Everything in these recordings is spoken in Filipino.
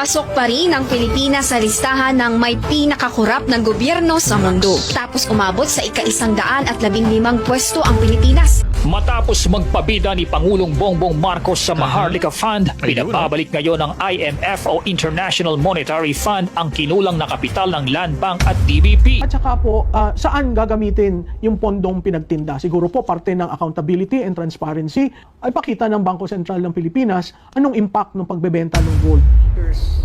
Pasok pa rin ang Pilipinas sa listahan ng may pinakakurap na gobyerno sa mundo. Tapos umabot sa ika-115 pwesto ang Pilipinas. Matapos magpabida ni Pangulong Bongbong Marcos sa Maharlika Fund, pinababalik ngayon ng IMF o International Monetary Fund ang kinulang na kapital ng Land Bank at DBP. At saka po, saan gagamitin yung pondong pinagtinda? Siguro po parte ng accountability and transparency ay pakita ng Bangko Sentral ng Pilipinas anong impact ng pagbebenta ng gold.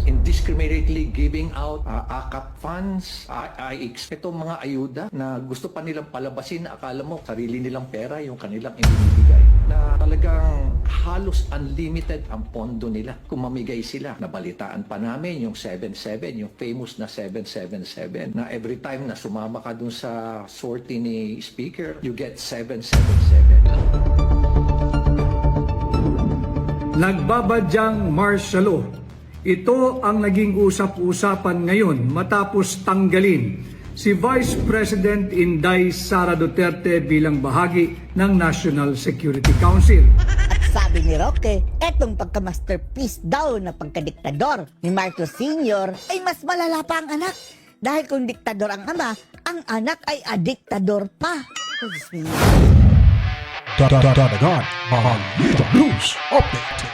Indiscriminately giving out AKAP funds, I expect itong mga ayuda na gusto pa nilang palabasin, akala mo sarili nilang pera yung kanilang ibinibigay, na talagang halos unlimited ang pondo nila kung mamigay sila. Nabalitaan pa namin yung 77, yung famous na 777, na every time na sumama ka dun sa sortie ni Speaker, you get 777. Nagbabadyang martial law. Ito ang naging usap-usapan ngayon matapos tanggalin si Vice President Inday Sara Duterte bilang bahagi ng National Security Council. At sabi ni Roque, etong pagka-masterpiece daw na pagkadiktador ni Marcos Sr. ay mas malala pa ang anak. Dahil kung diktador ang ama, ang anak ay adiktador pa. Dadagan, Maharlika News Update.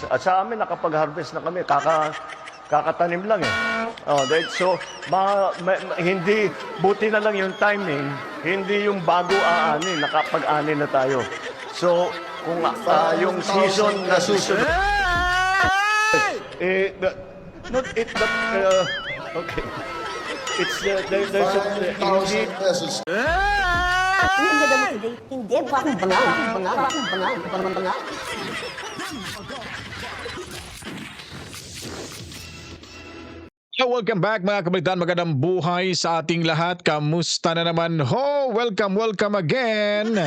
At sa amin, nakapag-harvest na kami, kakatanim lang eh. So, hindi, buti na lang yung timing, hindi yung bago aanin, nakapag-anin na tayo. So, kung yung season na susunod, okay. It's, there's a, hindi, Hindi po akong bangal. Welcome back mga kabalitan, magandang buhay sa ating lahat. Kamusta na naman ho? Welcome again.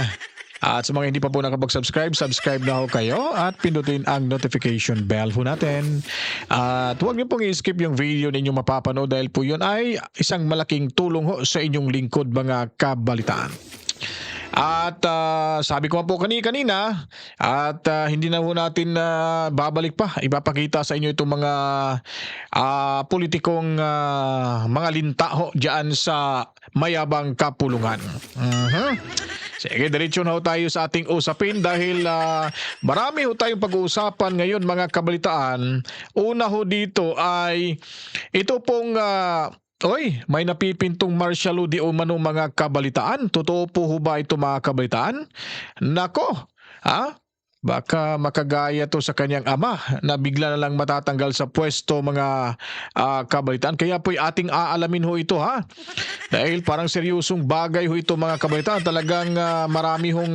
At sa mga hindi pa po nakapag-subscribe, subscribe na ho kayo at pindutin ang notification bell ho natin. At huwag niyo pong i-skip yung video ninyo mapapanood dahil po yun ay isang malaking tulong ho sa inyong lingkod mga kabalitaan. At sabi ko po kanina at hindi na po natin babalik pa. Ipapakita sa inyo itong mga politikong mga linta ho dyan sa mayabang kapulungan. Sige, diretso na ho tayo sa ating usapin dahil marami ho tayong pag-uusapan ngayon mga kabalitaan. Una ho dito ay ito pong may napipintong martial law di umano mga kabalitaan. Totoo po ho ba ito mga kabalitaan? Nako, baka makagaya to sa kanyang ama na bigla na lang matatanggal sa pwesto mga kabalitaan. Kaya po ating aalamin ho ito dahil parang seryosong bagay ho ito mga kabalitaan. Talagang marami hong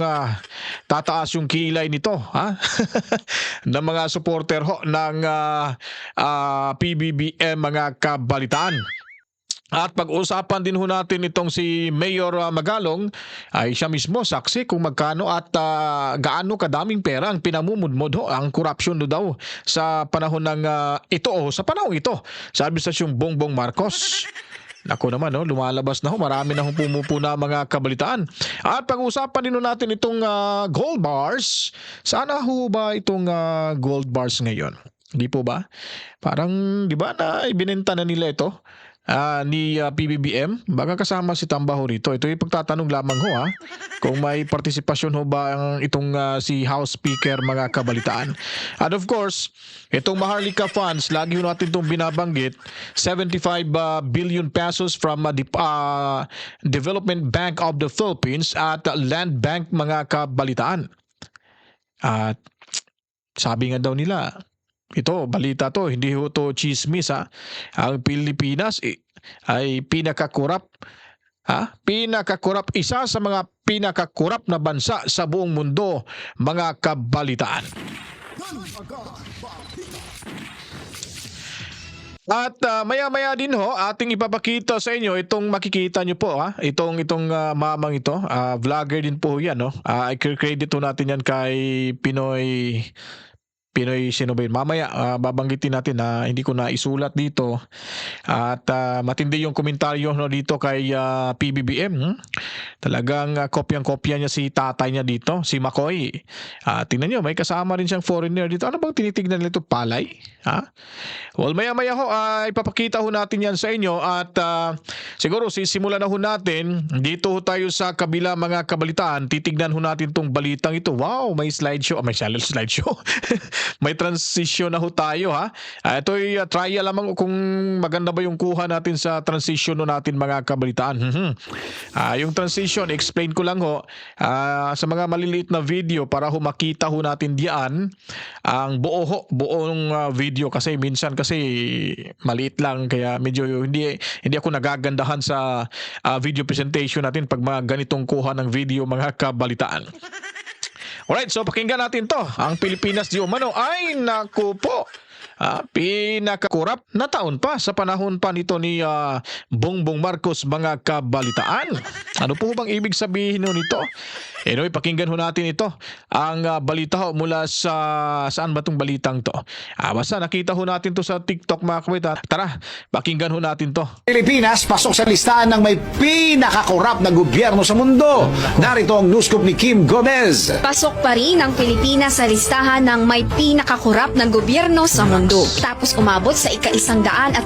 tataas yung kilay nito ng mga supporter ho ng PBBM mga kabalitaan. At pag-usapan din ho natin itong si Mayor Magalong ay siya mismo saksi kung magkano at gaano kadaming pera ang pinamumudmod ho ang korupsyon daw sa panahon ng sa panahon ito sa administrasyong Bongbong Marcos. Nako naman lumalabas na ho, marami na hong pumupuna mga kabalitaan. At pag-usapan din natin itong gold bars. Sana ho ba itong gold bars ngayon? Hindi po ba? Parang di ba na ibinenta na nila ito? Ni PBBM, baka kasama si Tambaho rito. Ito yung pagtatanong lamang ho kung may partisipasyon ho ba itong si House Speaker mga kabalitaan. And of course, itong Maharlika Funds, lagi ho natin itong binabanggit, 75 billion pesos from Development Bank of the Philippines at Land Bank mga kabalitaan. At sabi nga daw nila, ito, balita to, hindi ho to chismis ang Pilipinas ay pinakakurap, isa sa mga pinakakurap na bansa sa buong mundo, mga kabalitaan. At maya-maya din ho, ating ipapakita sa inyo itong makikita nyo po, itong mamang ito, vlogger din po yan, I-credit natin yan kay Pinoy Sinubayan. Mamaya babanggitin natin na hindi ko na isulat dito. At matindi yung komentaryo no, dito kay PBBM. Talagang kopyang-kopya niya si tatay niya dito, si McCoy. Tingnan niyo, may kasama rin siyang foreigner dito. Ano bang tinitignan nila ito? Palay? Well, maya-maya ho, ipapakita ho natin yan sa inyo at siguro sisimulan na ho natin. Dito ho tayo sa kabila mga kabalitaan. Titignan ho natin tong balitang ito. Wow, may slideshow. May slideshow. May transition na ho tayo ha. Ito'y trial lamang kung maganda ba yung kuha natin sa transition no natin mga kabalitaan. Yung transition, explain ko lang ho sa mga maliliit na video para ho makita ho natin diyan ang buong video kasi minsan kasi maliit lang kaya medyo hindi ako nagagandahan sa video presentation natin pag mga ganitong kuha ng video mga kabalitaan. Alright, so pakinggan natin to. Ang Pilipinas di umano ay naku po. Pinakakurap na taon pa sa panahon pa nito ni Bongbong Marcos mga kabalitaan. Ano po bang ibig sabihin nito? Anyway, pakinggan ho natin ito. Ang balita ho mula sa saan ba itong balitang to? Basta nakita ho natin to sa TikTok mga kabalitaan. Tara, pakinggan ho natin to. Pilipinas pasok sa listahan ng may pinakakorap na gobyerno sa mundo. Narito ang newscoop ni Kim Gomez. Pasok pa rin ang Pilipinas sa listahan ng may pinakakurap na gobyerno sa mundo. Tapos umabot sa ika-115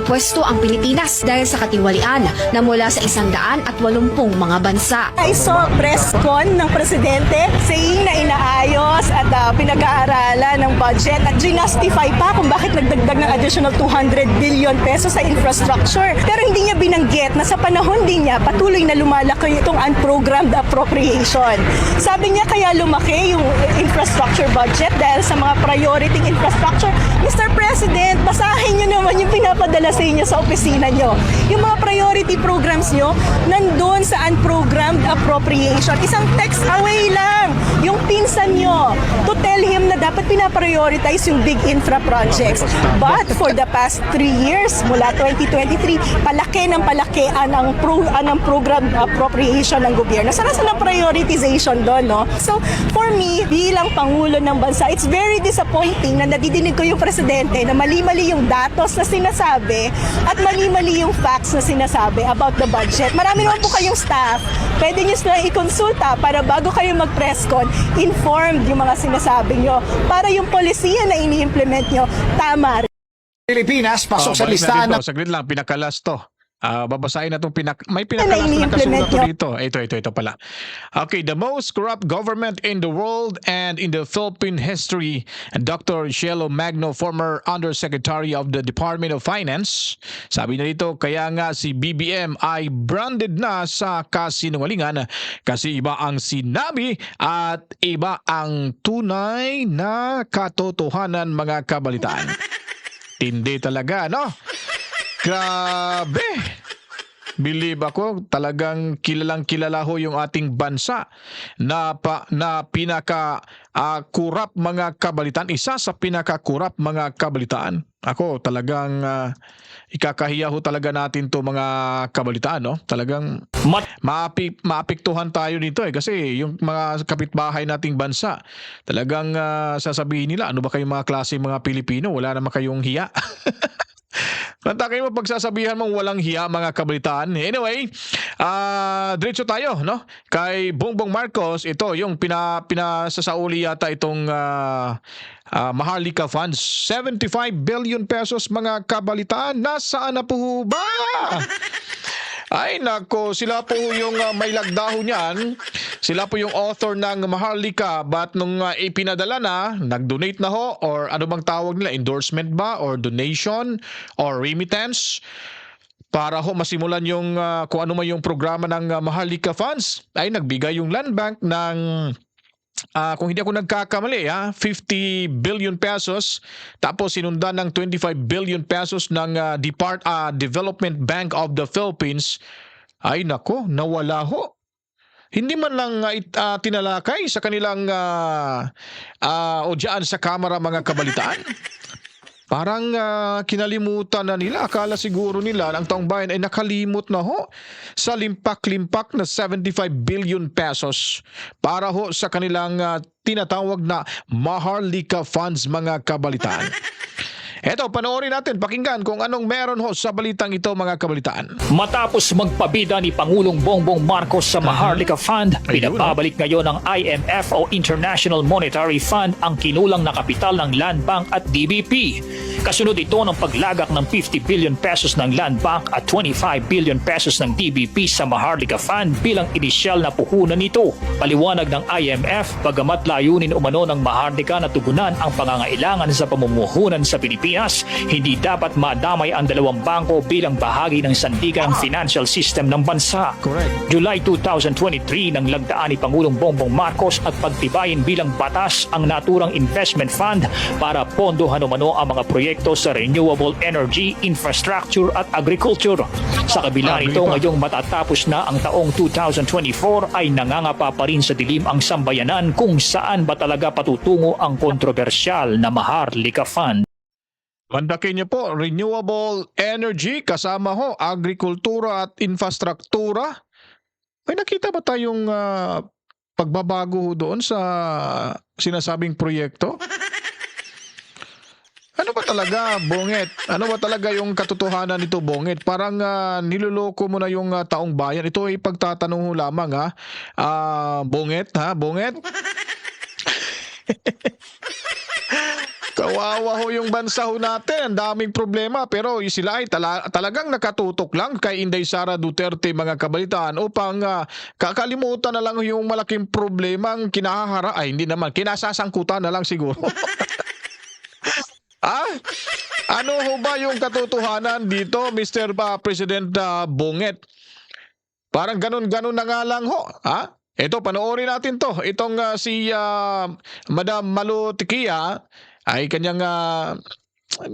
pwesto ang Pilipinas dahil sa katiwalian na mula sa 180 mga bansa. I saw press con ng presidente saying na inaayos at pinag-aaralan ng budget at ginustify pa kung bakit nagdagdag ng additional 200 billion pesos sa infrastructure. Pero hindi niya binanggit na sa panahon din niya patuloy na lumalaki itong unprogrammed appropriation. Sabi niya kaya lumaki yung infrastructure budget dahil sa mga priority infrastructure. Mr. President, basahin niyo naman yung pinapadala sa inyo sa opisina niyo. Yung mga priority programs niyo nandun sa unprogrammed appropriation. Isang text away lang yung pinsan nyo to tell him na dapat pinaprioritize yung big infra projects. But for the past 3 years, mula 2023, palaki ng palaki ang program appropriation ng gobyerno. Saan ang prioritization doon, no? So, for me, bilang Pangulo ng Bansa, it's very disappointing na nadidinig ko yung Presidente na mali-mali yung datos na sinasabi at mali-mali yung facts na sinasabi about the budget. Marami naman po kayong staff. Pwede nyo silang ikonsulta para bago kayo mag-press con, informed yung mga sinasabi nyo para yung polisiya na ini-implement nyo, tama. Pilipinas pasok sa listahan ng... Saglit lang, pinakalas to. Babasahin na itong may pinakalas na nakasulat to dito. Ito pala. Okay, the most corrupt government in the world and in the Philippine history. And Dr. Cielo Magno, former Undersecretary of the Department of Finance, sabi na dito, kaya nga si BBM ay branded na sa kasinungalingan kasi iba ang sinabi at iba ang tunay na katotohanan mga kabalitaan. Tindi talaga, no? Grabe! Believe ako, talagang kilalang kilala ho yung ating bansa na pinaka-kurap mga kabalitaan. Isa sa pinaka-kurap mga kabalitaan. Ako talagang ikakahiya ho talaga natin to mga kabalitaan, no? Talagang maapektuhan tayo nito kasi yung mga kapitbahay nating bansa talagang sasabihin nila, ano ba kayong mga klase mga Pilipino? Wala naman kayong hiya. Kanta kayo mapagsasabihan mong walang hiya mga kabalitaan. Anyway, diretso tayo, no? Kay Bongbong Marcos, ito yung pinasasauli yata itong Maharlika Funds. 75 billion pesos mga kabalitaan. Nasaan na po ba? Ay nako, sila po yung may lagdaho niyan. Sila po yung author ng Maharlika, but nung ipinadala na, nag-donate na ho, or ano bang tawag nila, endorsement ba, or donation, or remittance, para ho masimulan yung kung ano man yung programa ng Maharlika Funds, ay nagbigay yung Land Bank ng kung hindi ako nagkakamali, 50 billion pesos, tapos sinundan ng 25 billion pesos ng Development Bank of the Philippines. Ay nako, nawala ho. Hindi man lang tinalakay sa kanilang o dyan sa kamera mga kabalitaan. Parang kinalimutan na nila. Akala siguro nila ang taong bayan ay nakalimot na ho sa limpak-limpak na 75 billion pesos para ho sa kanilang tinatawag na Maharlika Funds, mga kabalitaan. Eto, panoorin natin, pakinggan kung anong meron ho sa balitang ito, mga kabalitaan. Matapos magpabida ni Pangulong Bongbong Marcos sa Maharlika Fund, pinababalik ngayon ng IMF o International Monetary Fund ang kinulang na kapital ng Land Bank at DBP. Kasunod ito ng paglagak ng 50 billion pesos ng Land Bank at 25 billion pesos ng DBP sa Maharlika Fund bilang inisyal na puhunan nito. Paliwanag ng IMF, bagamat layunin umano ng Maharlika na tugunan ang pangangailangan sa pamumuhunan sa Pilipinas, hindi dapat madamay ang dalawang bangko bilang bahagi ng sandigan ng financial system ng bansa. Correct. July 2023 nang lagdaan ni Pangulong Bongbong Marcos at pagtibayin bilang batas ang naturang investment fund para pondohan umano ang mga proyekto sa renewable energy, infrastructure at agriculture. Sa kabila nito, ngayong matatapos na ang taong 2024 ay nangangapa pa rin sa dilim ang sambayanan kung saan ba talaga patutungo ang kontrobersyal na Maharlika Fund. Mandakin niyo po, renewable energy, kasama ho, agrikultura at infrastruktura. May nakita ba tayong pagbabago doon sa sinasabing proyekto? Ano ba talaga, Bonget? Ano ba talaga yung katotohanan nito, Bonget? Parang niloloko mo na yung taong bayan. Ito ay pagtatanong ho lamang, ha? Bonget, ha? Bonget? Kawawa ho yung bansa ho natin. Ang daming problema. Pero sila ay talagang nakatutok lang kay Inday Sara Duterte, mga kabalitaan, upang kakalimutan na lang yung malaking problemang kinahahara. Ay, hindi naman. Kinasasangkutan na lang siguro. Ano ho ba yung katotohanan dito, Mr. President Bonget? Parang ganun-ganun na nga lang ho. Ito, panoorin natin to. Itong si Madam Malu Tikia ay kanyang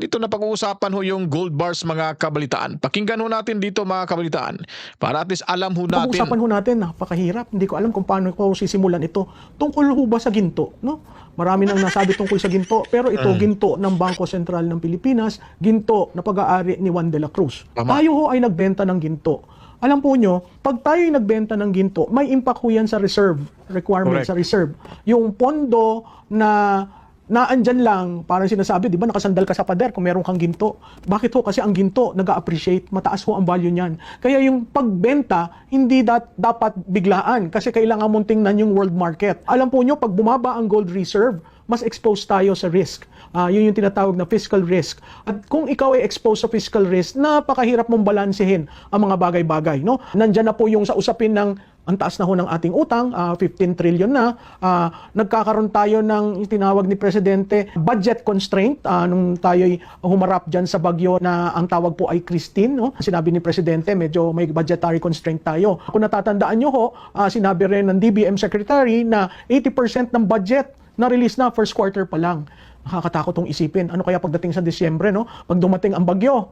dito na pag-uusapan ho yung gold bars, mga kabalitaan. Pakinggan ho natin dito, mga kabalitaan, para at least alam ho natin. Pag-uusapan ho natin, napakahirap. Hindi ko alam kung paano ko sisimulan ito. Tungkol ho ba sa ginto? No? Marami nang nasabi tungkol sa ginto, pero ito ginto ng Bangko Sentral ng Pilipinas, ginto na pag-aari ni Juan de la Cruz. Tama. Tayo ho ay nagbenta ng ginto. Alam po nyo, pag tayo ay nagbenta ng ginto, may impact ho yan sa reserve, requirement Correct. sa reserve. Yung pondo na andyan lang, parang sinasabi, di ba, nakasandal ka sa pader kung meron kang ginto. Bakit ho? Kasi ang ginto, nag-appreciate, mataas ho ang value niyan. Kaya yung pagbenta, hindi dapat biglaan kasi kailangan mong tingnan yung world market. Alam po nyo, pag bumaba ang gold reserve, mas exposed tayo sa risk. Yun yung tinatawag na fiscal risk. At kung ikaw ay exposed sa fiscal risk, napakahirap mong balansehin ang mga bagay-bagay. No? Nandyan na po yung sa usapin ng ang taas na ho ng ating utang, 15 trillion na. Nagkakaroon tayo ng tinawag ni Presidente budget constraint nung tayo'y humarap dyan sa bagyo na ang tawag po ay Christine. No? Sinabi ni Presidente, medyo may budgetary constraint tayo. Kung natatandaan nyo ho, sinabi rin ng DBM Secretary na 80% ng budget na-release na first quarter pa lang. Nakakatakot tong isipin. Ano kaya pagdating sa Disyembre, no? Pag dumating ang bagyo,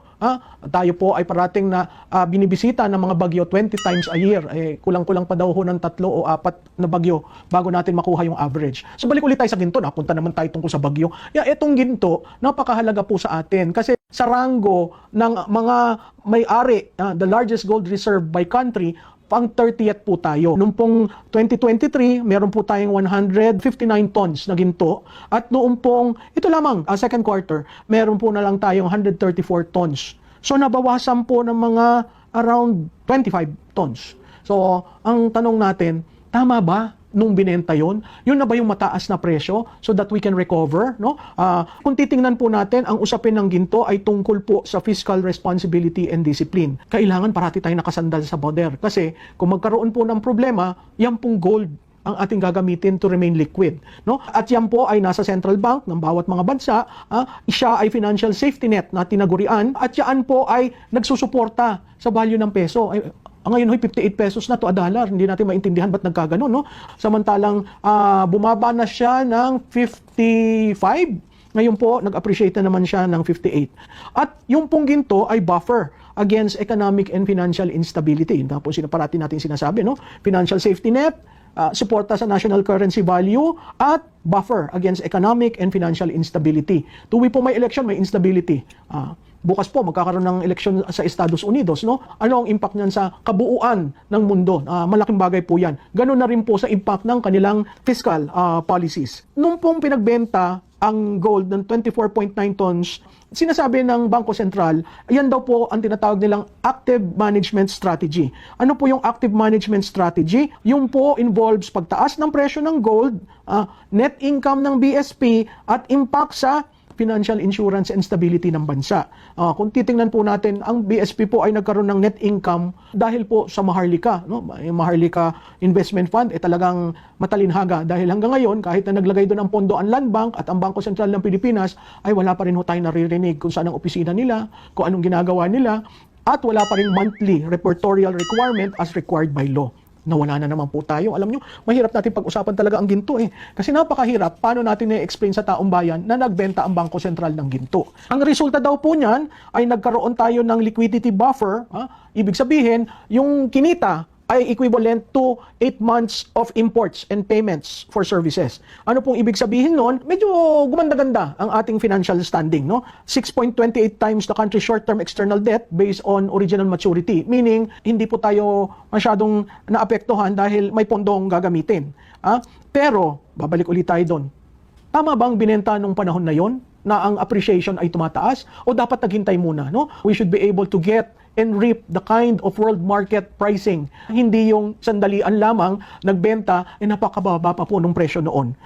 tayo po ay parating na binibisita ng mga bagyo 20 times a year. Kulang-kulang pa daw ho ng 3 o 4 na bagyo bago natin makuha yung average. So balik ulit tayo sa ginto. Napunta naman tayo tungkol sa bagyo. Etong ginto, napakahalaga po sa atin kasi sa rango ng mga may-ari, the largest gold reserve by country, pang 30th po tayo. Noong pong 2023, meron po tayong 159 tons na ginto. At noong pong, ito lamang, second quarter, meron po na lang tayong 134 tons. So nabawasan po ng mga around 25 tons. So ang tanong natin, tama ba nung binenta yon? Yun na ba yung mataas na presyo so that we can recover? No? Kung titingnan po natin, ang usapin ng ginto ay tungkol po sa fiscal responsibility and discipline. Kailangan parati tayo nakasandal sa border. Kasi kung magkaroon po ng problema, yan pong gold ang ating gagamitin to remain liquid. No? At yan po ay nasa central bank ng bawat mga bansa. Siya ay financial safety net na tinagurian. At yan po ay nagsusuporta sa value ng peso. Ngayon, 58 pesos na to a dollar. Hindi natin maintindihan ba't nagkaganon, no? Samantalang bumaba na siya ng 55. Ngayon po, nag-appreciate na naman siya ng 58. At yung pong ginto ay buffer against economic and financial instability. Yun po parati natin sinasabi, no? Financial safety net, suporta sa national currency value at buffer against economic and financial instability. Tuwi po may election, may instability. Bukas po magkakaroon ng eleksyon sa Estados Unidos, no? Ano ang impact niyan sa kabuuan ng mundo? Malaking bagay po 'yan. Ganun na rin po sa impact ng kanilang fiscal policies. Nung pong pinagbenta ang gold ng 24.9 tons, sinasabi ng Bangko Sentral, yan daw po ang tinatawag nilang active management strategy. Ano po yung active management strategy? Yung po involves pagtaas ng presyo ng gold, net income ng BSP, at impact sa financial insurance and stability ng bansa. Kung titingnan po natin, ang BSP po ay nagkaroon ng net income dahil po sa Maharlika. No? Yung Maharlika Investment Fund talagang matalinhaga dahil hanggang ngayon, kahit na naglagay doon ang pondo ang Land Bank at ang Bangko Sentral ng Pilipinas, ay wala pa rin tayong naririnig kung saan ang opisina nila, kung anong ginagawa nila, at wala pa rin monthly reportorial requirement as required by law. Nawala na naman po tayo. Alam nyo, mahirap natin pag-usapan talaga ang ginto eh. Kasi napakahirap, paano natin i-explain sa taong bayan na nagbenta ang Bangko Sentral ng ginto. Ang resulta daw po niyan ay nagkaroon tayo ng liquidity buffer. Ibig sabihin, yung kinita ay equivalent to 8 months of imports and payments for services. Ano pong ibig sabihin nun? Medyo gumanda-ganda ang ating financial standing, no? 6.28 times the country's short-term external debt based on original maturity. Meaning, hindi po tayo masyadong naapektuhan dahil may pondong gagamitin. Pero, babalik ulit tayo doon. Tama bang binenta nung panahon na yon na ang appreciation ay tumataas? O dapat naghintay muna, no? We should be able to get and reap the kind of world market pricing. Hindi yung sandalian lamang nagbenta, napakababa pa po ng presyo noon.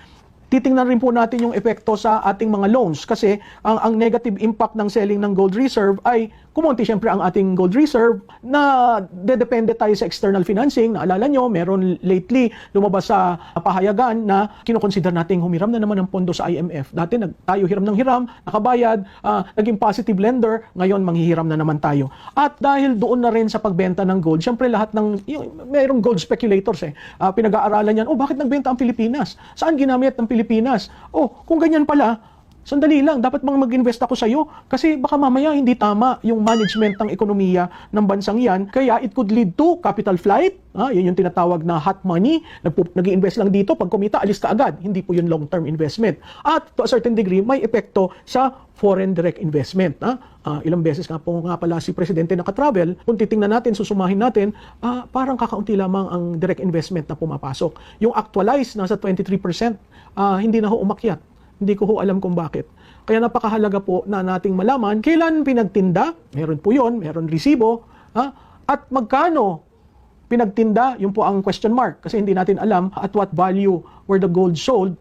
Titingnan rin po natin yung epekto sa ating mga loans kasi ang negative impact ng selling ng gold reserve ay kumonti siyempre ang ating gold reserve na dedepende tayo sa external financing. Naalala nyo, meron lately lumabas sa pahayagan na kinukonsider natin humiram na naman ng pondo sa IMF. Dati tayo hiram ng hiram, nakabayad, naging positive lender, ngayon manghihiram na naman tayo. At dahil doon na rin sa pagbenta ng gold, siyempre lahat ng, mayroong gold speculators pinag-aaralan yan, bakit nagbenta ang Pilipinas? Saan ginamit ang Pilipinas? Kung ganyan pala, sandali lang, dapat mag-invest ako sa iyo kasi baka mamaya hindi tama yung management ng ekonomiya ng bansang yan. Kaya it could lead to capital flight. Yun yung tinatawag na hot money. Nag-invest lang dito, pag kumita, alis ka agad. Hindi po yun long-term investment. At to a certain degree, may epekto sa foreign direct investment. Ilang beses nga pala si Presidente nakatravel. Kung titingnan natin, susumahin natin, parang kakaunti lamang ang direct investment na pumapasok. Yung actualized, nasa 23%, hindi na ho umakyat. Hindi ko ho alam kung bakit. Kaya napakahalaga po na nating malaman kailan pinagtinda, meron po yun, meron resibo, at magkano pinagtinda, yun po ang question mark kasi hindi natin alam at what value were the gold sold,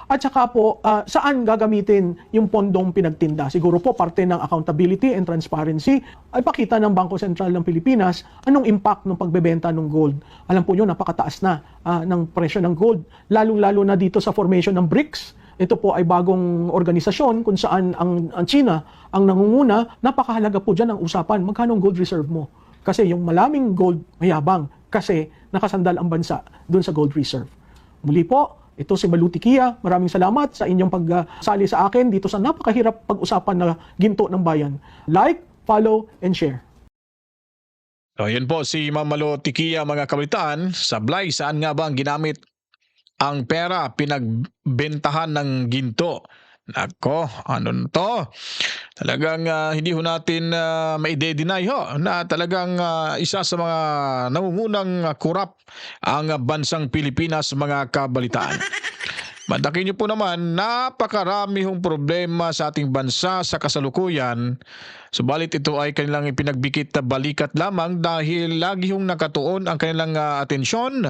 at saka po saan gagamitin yung pondong pinagtinda. Siguro po parte ng accountability and transparency ay pakita ng Bangko Sentral ng Pilipinas anong impact ng pagbebenta ng gold. Alam po nyo, napakataas na ng presyo ng gold, lalong-lalo na dito sa formation ng BRICS. Ito po ay bagong organisasyon kung saan ang China ang nangunguna. Napakahalaga po dyan ang usapan. Magkano ang gold reserve mo? Kasi yung malaming gold mayabang kasi nakasandal ang bansa doon sa gold reserve. Muli po, ito si Malu Tiquia. Maraming salamat sa inyong pagsali sa akin dito sa napakahirap pag-usapan na ginto ng bayan. Like, follow, and share. Yun po si Ma'am Malu Tiquia, mga kabataan. Sablay, saan nga ba ang ginamit ang pera pinagbentahan ng ginto? Nako, ano to? Talagang hindi ho natin maide-deny na talagang isa sa mga nangungunang kurap ang bansang Pilipinas, mga kabalitaan. Mandakin niyo po naman, napakarami hong problema sa ating bansa sa kasalukuyan. Subalit ito ay kanilang ipinagbikit na balikat lamang dahil lagi hong nakatuon ang kanilang atensyon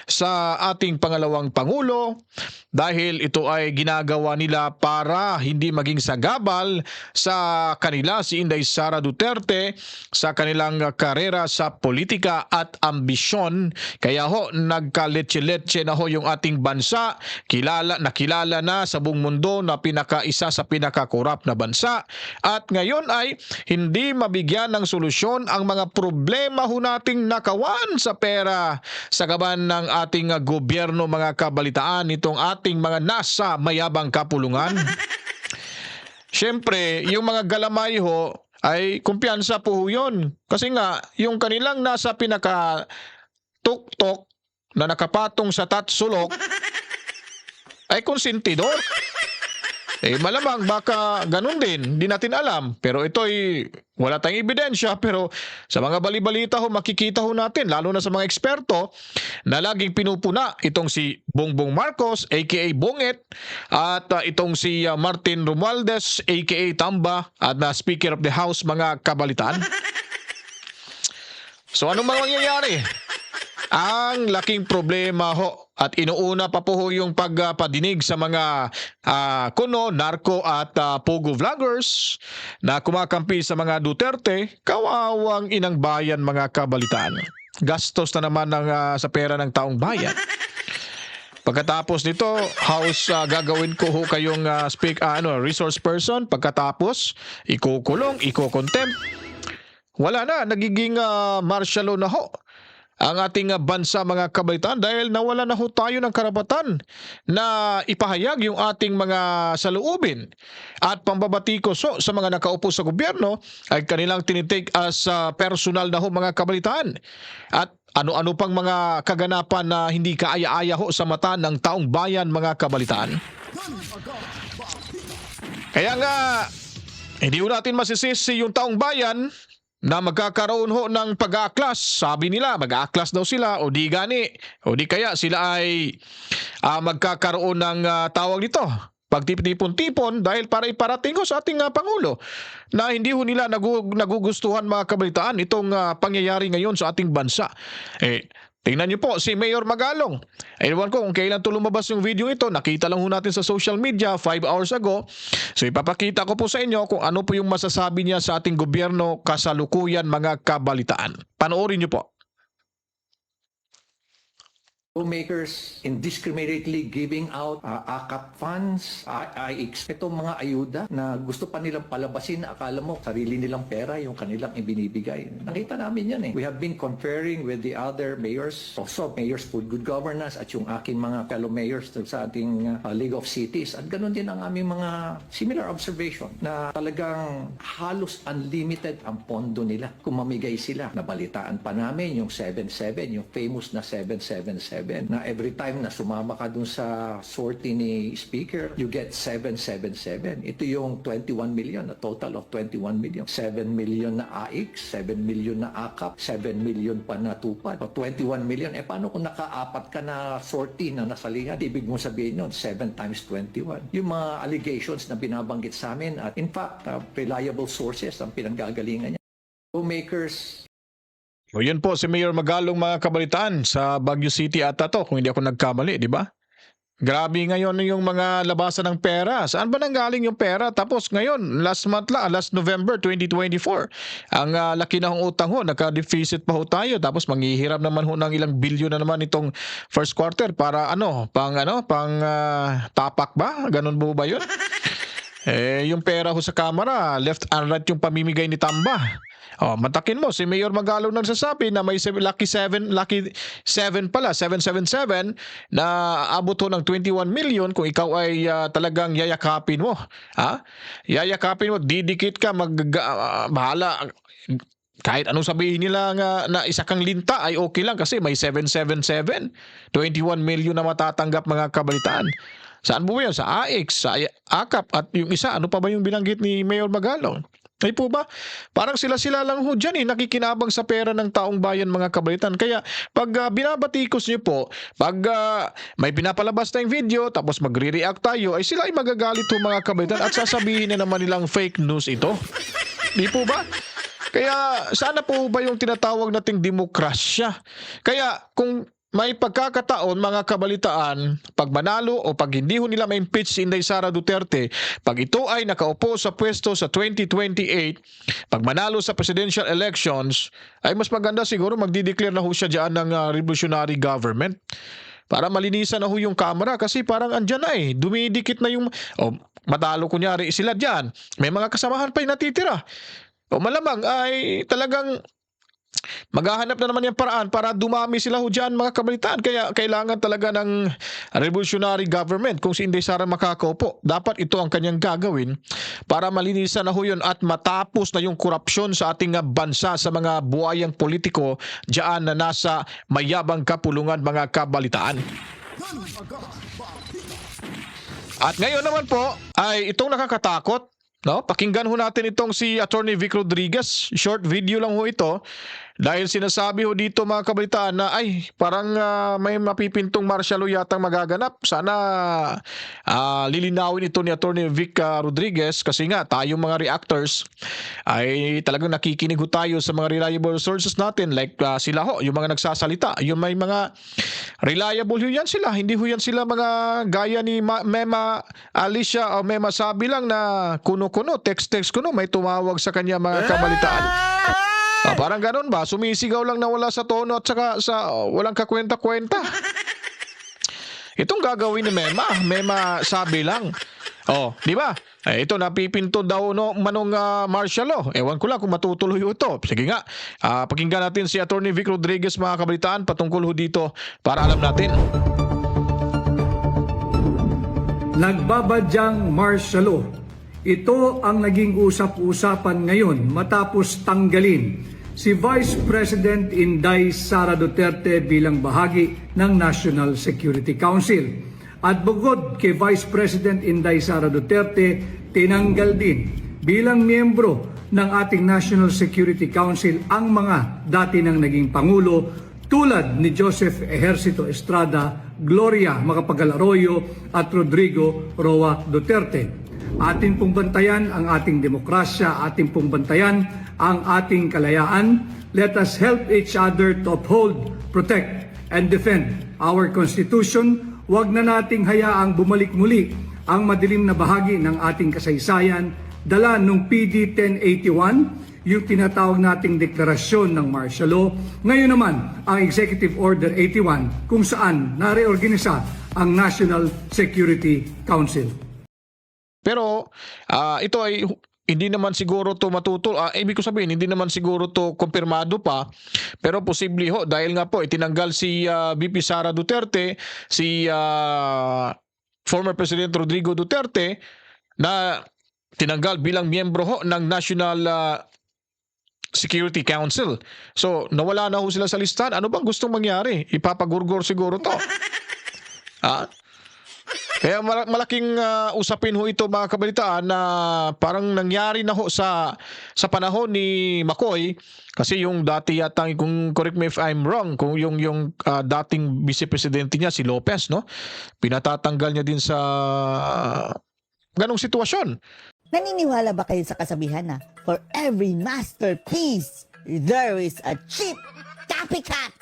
sa ating pangalawang Pangulo dahil ito ay ginagawa nila para hindi maging sagabal sa kanila si Inday Sara Duterte sa kanilang karera sa politika at ambisyon. Kaya ho, nagkaletse-letse na ho yung ating bansa. Nakilala na sa buong mundo na isa sa pinakakorap na bansa. At ngayon ay hindi mabigyan ng solusyon ang mga problema ho nating nakawan sa pera sa gaban ng ating gobyerno, mga kabalitaan, itong ating mga nasa mayabang kapulungan. Siyempre, yung mga galamay ho ay kumpiyansa po yun. Kasi nga, yung kanilang nasa pinaka-tuktok na nakapatong sa tatsulok ay konsentidor. Malamang baka ganun din, di natin alam. Pero ito'y wala tayong ebidensya. Pero sa mga balibalita ho, makikita ho natin, lalo na sa mga eksperto, na laging pinupuna itong si Bongbong Marcos, aka Bonget, at itong si Martin Romualdez, aka Tamba, at na Speaker of the House, mga kabalitaan. So anong mga mangyayari? Ang laking problema ho at inuuna pa po ho yung pagpadinig sa mga kuno, narco at pogo vloggers na kumakampi sa mga Duterte, kawawang inang bayan, mga kabalitaan. Gastos na naman sa pera ng taong bayan. Pagkatapos nito, House, gagawin ko ho kayong resource person. Pagkatapos, ikukulong, iko-contempt. Wala na, nagiging martial law na ho ang ating bansa, mga kabalitaan, dahil nawala na ho tayo ng karapatan na ipahayag yung ating mga saloobin at pambabatikos ho sa mga nakaupo sa gobyerno ay kanilang tinitake as personal na ho, mga kabalitaan. At ano-ano pang mga kaganapan na hindi kaaya-aya ho sa mata ng taong bayan, mga kabalitaan. Kaya nga, hindi ho natin masisisi yung taong bayan na magkakaroon ho ng pag-aaklas. Sabi nila, mag-aaklas daw sila o di gani. O di kaya sila ay magkakaroon ng tawag nito, pagtipon-tipon dahil para iparating ho sa ating Pangulo na hindi ho nila nagugustuhan, mga kabalitaan, itong pangyayari ngayon sa ating bansa. Tingnan niyo po si Mayor Magalong. Ewan ko kung kailan to lumabas yung video ito. Nakita lang ho natin sa social media 5 hours ago. So ipapakita ko po sa inyo kung ano po yung masasabi niya sa ating gobyerno kasalukuyan, mga kabalitaan. Panoorin niyo po. Lawmakers indiscriminately giving out AKAP funds, itong mga ayuda na gusto pa nilang palabasin, akala mo sarili nilang pera yung kanilang ibinibigay. Nakita namin yan eh. We have been conferring with the other mayors, also mayors for good governance at yung aking mga fellow mayors sa ating League of Cities. At ganun din ang aming mga similar observation na talagang halos unlimited ang pondo nila kung mamigay sila. Nabalitaan pa namin yung 7-7, yung famous na 7-7-7. Na every time na sumama ka dun sa sortie ni Speaker, you get 777. Ito yung 21 million, a total of 21 million. 7 million na AIC, 7 million na AKAP, 7 million pa na tupad. O 21 million, paano kung nakaapat ka na sortie na nasalihan? Ibig mo sabihin nun, 7 times 21. Yung mga allegations na binabanggit sa amin at in fact, reliable sources ang pinanggagalingan niya. Lawmakers O yun po si Mayor Magalong, mga kabalitaan, sa Baguio City ata to, kung hindi ako nagkamali, di ba? Grabe ngayon yung mga labasan ng pera. Saan ba nanggaling yung pera? Tapos ngayon, last November 2024, ang laki na hong utang ho, naka-deficit pa ho tayo. Tapos manghihiram naman ho ng ilang bilyon na naman itong first quarter para pang tapak ba? Ganun ba yun? Yung pera ho sa Kamara, left and right yung pamimigay ni Tamba. Matakin mo, si Mayor Magalong nagsasabi na may lucky 7 pala, 777 na abot ho ng 21 million kung ikaw ay talagang yayakapin mo. Yayakapin mo, didikit ka, bahala. Kahit anong sabihin nila na isa kang linta ay okay lang kasi may 777, 21 million na matatanggap, mga kabalitaan. Saan po yan? Sa AIC, sa AKAP, at yung isa, ano pa ba yung binanggit ni Mayor Magalong? Ay po ba? Parang sila lang ho dyan nakikinabang sa pera ng taong bayan, mga kabalitan. Kaya pag binabatikos nyo po, pag may pinapalabas tayong video tapos magre-react tayo, ay sila ay magagalit ho, mga kabalitan, at sasabihin na naman nilang fake news ito. Di po ba? Kaya sana po ba yung tinatawag nating demokrasya? Kaya kung may pagkakataon, mga kabalitaan, pag manalo o pag hindi ho nila ma-impeach si Inday Sara Duterte, pag ito ay nakaupo sa pwesto sa 2028, pag manalo sa presidential elections, ay mas maganda siguro magdideclare na ho siya dyan ng revolutionary government para malinisan na ho yung Kamara, kasi parang andyan na dumidikit na yung matalo kunyari sila dyan, may mga kasamahan pa yung natitira. O malamang ay talagang maghahanap na naman yung paraan para dumami sila ho dyan, mga kabalitaan. Kaya kailangan talaga ng revolutionary government kung si Inday Sara makakaupo. Dapat ito ang kanyang gagawin para malinisan na ho yun at matapos na yung korupsyon sa ating bansa sa mga buhayang politiko dyan na nasa mayabang kapulungan, mga kabalitaan. At ngayon naman po ay itong nakakatakot. No, pakinggan ho natin itong si Attorney Vic Rodriguez. Short video lang ho ito. Dahil sinasabi ho dito, mga kabalitaan, na ay parang may mapipintong martial law yatang magaganap. Sana lilinawin ito ni Attorney Vic Rodriguez kasi nga tayong mga reactors ay talagang nakikinig ho tayo sa mga reliable sources natin like sila ho, yung mga nagsasalita. Yung may mga reliable ho yan sila. Hindi ho yan sila mga gaya ni Mema Alicia o Mema Sabi lang na kuno-kuno, text-text kuno, may tumawag sa kanya, mga kabalitaan. Parang ganun ba? Sumisigaw lang na wala sa tono at saka sa walang kakwenta-kwenta. Itong gagawin ni Mema Sabi lang. Di ba? Ito napipinto daw manong martial law. Ewan ko lang kung matutuloy ito. Sige nga, pakinggan natin si Attorney Vic Rodriguez, mga kabalitaan, patungkol ho dito para alam natin. Nagbabadyang martial law. Ito ang naging usap-usapan ngayon matapos tanggalin si Vice President Inday Sara Duterte bilang bahagi ng National Security Council. At bukod kay Vice President Inday Sara Duterte, tinanggal din bilang miyembro ng ating National Security Council ang mga dati nang naging Pangulo tulad ni Joseph Ejercito Estrada, Gloria Macapagal Arroyo at Rodrigo Roa Duterte. Atin pong bantayan ang ating demokrasya, atin pong bantayan ang ating kalayaan. Let us help each other to uphold, protect, and defend our Constitution. Huwag na nating hayaang bumalik muli ang madilim na bahagi ng ating kasaysayan, dala nung PD 1081, yung tinatawag nating deklarasyon ng martial law. Ngayon naman, ang Executive Order 81, kung saan nareorganisa ang National Security Council. Pero ito ay hindi naman siguro to ibig ko sabihin, hindi naman siguro to kumpirmado pa, pero posible ho dahil nga po itinanggal si VP Sara Duterte, si former President Rodrigo Duterte na tinanggal bilang miyembro ho ng National Security Council. So nawala na ho sila sa listahan. Ano bang gustong mangyari? Ipapagurgor siguro to. Kaya malaking usapin ho ito, mga kabalitaan, na parang nangyari na ho sa panahon ni McCoy, kasi yung dati yatang, kung correct me if I'm wrong, kung yung dating vice presidente niya si Lopez, no, pinatatanggal niya din sa ganong sitwasyon. Naniniwala ba kayo sa kasabihan na for every masterpiece, there is a cheap copycat?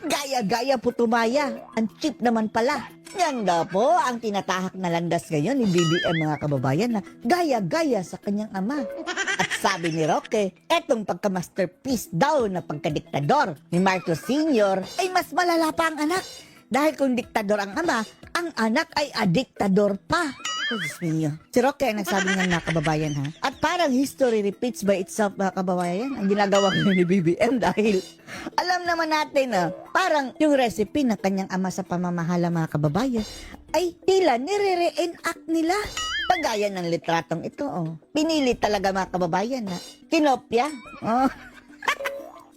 Gaya-gaya putumaya, ang cheap naman pala. Yan daw po ang tinatahak na landas ngayon ni BBM, mga kababayan, na gaya-gaya sa kanyang ama. At sabi ni Roque, etong pagka-masterpiece daw na pagkadiktador ni Marcos Sr. ay mas malala pa ang anak. Dahil kung diktador ang ama, ang anak ay adiktador pa. Diyos ninyo. Si Roque ang nagsabi ng mga kababayan, ha? At parang history repeats by itself, mga kababayan, ang ginagawa ni BBM dahil alam naman natin na parang yung recipe ng kanyang ama sa pamamahala, mga kababayan, ay tila nire-reenact nila. Pagaya ng litratong ito, pinili talaga, mga kababayan, na kinopya.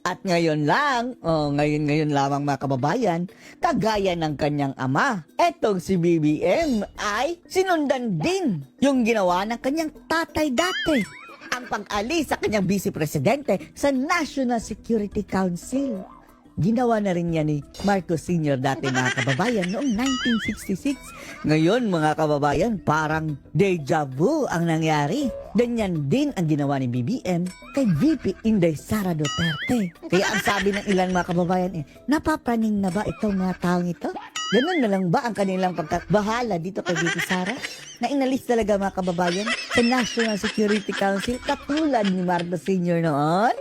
At ngayon lang, ngayon lamang, mga kababayan, kagaya ng kanyang ama, etong si BBM ay sinundan din yung ginawa ng kanyang tatay dati. Ang pag-alis sa kanyang vice presidente sa National Security Council. Ginawa na rin yan ni Marcos Sr. dati, mga kababayan, noong 1966. Ngayon, mga kababayan, parang deja vu ang nangyari. Ganyan din ang ginawa ni BBM kay VP Inday Sara Duterte. Kaya ang sabi ng ilan, mga kababayan, napapraning na ba itong mga taong ito? Ganun na lang ba ang kanilang pagkabahala dito kay VP Sara? Na inalis talaga, mga kababayan, sa National Security Council katulad ni Marcos Sr. noon?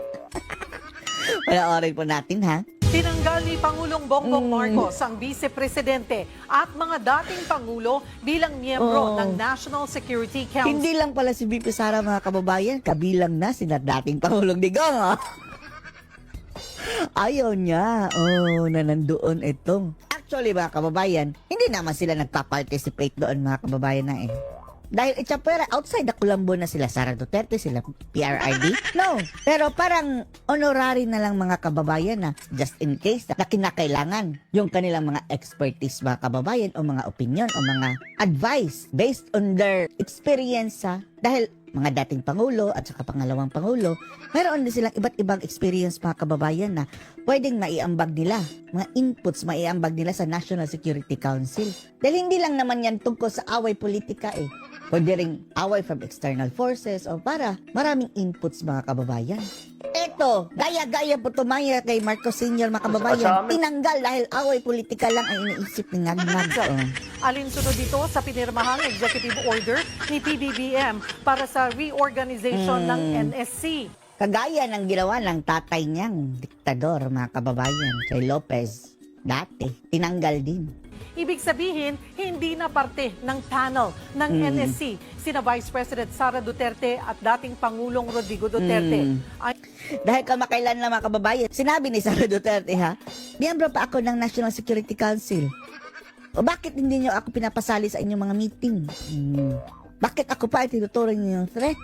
Panoorin po natin, ha? Tinanggal ni Pangulong Bongbong Marcos ang vice-presidente at mga dating Pangulo bilang miyembro ng National Security Council. Hindi lang pala si VP Sara, mga kababayan, kabilang na sina dating Pangulong Digong. Ayaw niya. Oh, na nandoon ito. Actually, mga kababayan, hindi naman sila nagpa-participate doon, mga kababayan na eh. Dahil itsapwera, outside the Colombo na sila, Sara Duterte, sila PRRD. No, pero parang honorary na lang mga kababayan na just in case na kinakailangan yung kanilang mga expertise, mga kababayan, o mga opinion, o mga advice based on their experience dahil mga dating Pangulo at saka pangalawang Pangulo, mayroon din silang iba't ibang experience, mga kababayan, na pwedeng maiambag nila, mga inputs maiambag nila sa National Security Council. Dahil hindi lang naman yan tungkol sa away politika eh. Pwede ring away from external forces o para maraming inputs, mga kababayan. Eto, gaya-gaya po tumaya kay Marcos Sr., mga kababayan. Tinanggal dahil away politika lang ang iniisip ni Ngag-Ngag. Alinsunod dito sa pinirmahang executive order ni PBBM para sa reorganization ng NSC. Kagaya ng ginawa ng tatay niyang diktador, mga kababayan, kay Lopez. Dati, tinanggal din. Ibig sabihin, hindi na parte ng panel ng NSC sina Vice President Sara Duterte at dating Pangulong Rodrigo Duterte. Dahil kamakailan lang, mga kababayan, sinabi ni Sara Duterte, miyembro pa ako ng National Security Council. O bakit hindi niyo ako pinapasali sa inyong mga meeting? Bakit ako pa tinuturing niyo yung threat?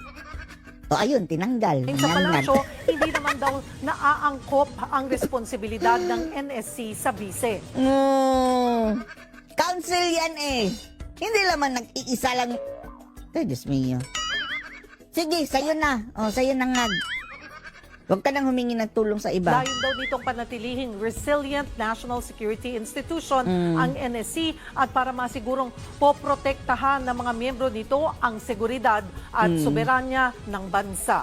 O ayun, tinanggal. Sa palasyo, hindi naman daw naaangkop ang responsibilidad ng NSC sa bise. Council yan eh. Hindi naman nag-iisa lang. Ay, Diyos mio. Sige, sa'yo na. O, sa'yo na, Ngag. Huwag ka nang humingi ng tulong sa iba. Dahil daw ditong panatilihing resilient national security institution ang NSC at para masigurong poprotektahan ng mga miyembro nito ang seguridad at soberanya ng bansa.